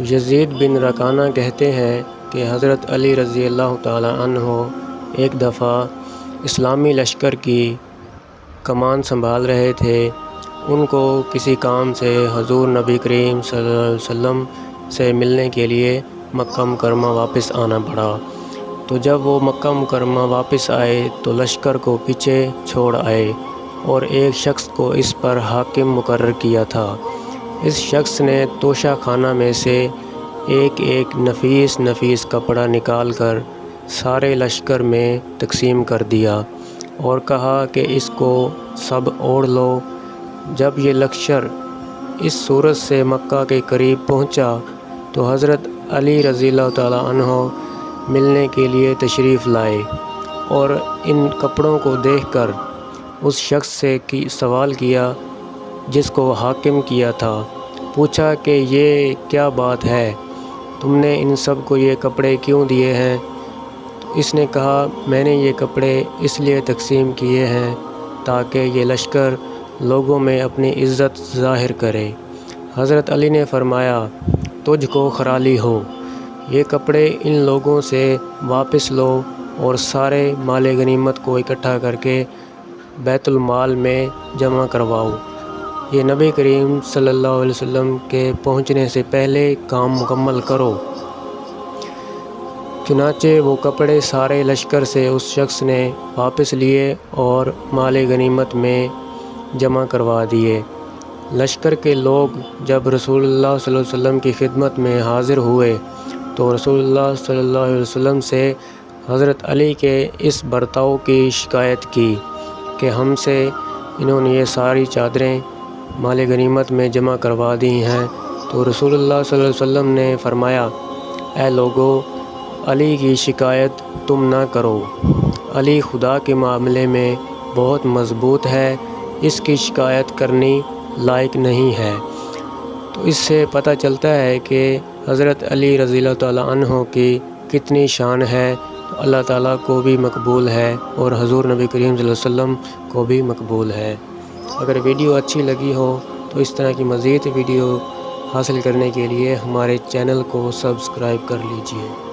یزید بن رکانہ کہتے ہیں کہ حضرت علی رضی اللہ تعالیٰ عنہ ایک دفعہ اسلامی لشکر کی کمان سنبھال رہے تھے۔ ان کو کسی کام سے حضور نبی کریم صلی اللہ علیہ وسلم سے ملنے کے لیے مکہ مکرمہ واپس آنا پڑا۔ تو جب وہ مکہ مکرمہ واپس آئے تو لشکر کو پیچھے چھوڑ آئے اور ایک شخص کو اس پر حاکم مقرر کیا تھا۔ اس شخص نے توشہ خانہ میں سے ایک نفیس کپڑا نکال کر سارے لشکر میں تقسیم کر دیا اور کہا کہ اس کو سب اوڑھ لو۔ جب یہ لشکر اس صورت سے مکہ کے قریب پہنچا تو حضرت علی رضی اللہ تعالیٰ عنہ ملنے کے لیے تشریف لائے اور ان کپڑوں کو دیکھ کر اس شخص سے سوال کیا جس کو حاکم کیا تھا۔ پوچھا کہ یہ کیا بات ہے، تم نے ان سب کو یہ کپڑے کیوں دیے ہیں؟ تو اس نے کہا میں نے یہ کپڑے اس لیے تقسیم کیے ہیں تاکہ یہ لشکر لوگوں میں اپنی عزت ظاہر کرے۔ حضرت علی نے فرمایا تجھ کو خرالی ہو، یہ کپڑے ان لوگوں سے واپس لو اور سارے مال غنیمت کو اکٹھا کر کے بیت المال میں جمع کرواؤ۔ یہ نبی کریم صلی اللہ علیہ وسلم کے پہنچنے سے پہلے کام مکمل کرو۔ چنانچہ وہ کپڑے سارے لشکر سے اس شخص نے واپس لیے اور مال غنیمت میں جمع کروا دیے۔ لشکر کے لوگ جب رسول اللہ صلی اللہ علیہ وسلم کی خدمت میں حاضر ہوئے تو رسول اللہ صلی اللہ علیہ وسلم سے حضرت علی کے اس برتاؤ کی شکایت کی کہ ہم سے انہوں نے یہ ساری چادریں مال غنیمت میں جمع کروا دی ہیں۔ تو رسول اللہ صلی اللہ علیہ وسلم نے فرمایا اے لوگو، علی کی شکایت تم نہ کرو، علی خدا کے معاملے میں بہت مضبوط ہے، اس کی شکایت کرنی لائق نہیں ہے۔ تو اس سے پتہ چلتا ہے کہ حضرت علی رضی اللہ تعالیٰ عنہ کی کتنی شان ہے، تو اللہ تعالیٰ کو بھی مقبول ہے اور حضور نبی کریم صلی اللہ علیہ وسلم کو بھی مقبول ہے۔ اگر ویڈیو اچھی لگی ہو تو اس طرح کی مزید ویڈیو حاصل کرنے کے لیے ہمارے چینل کو سبسکرائب کر لیجئے۔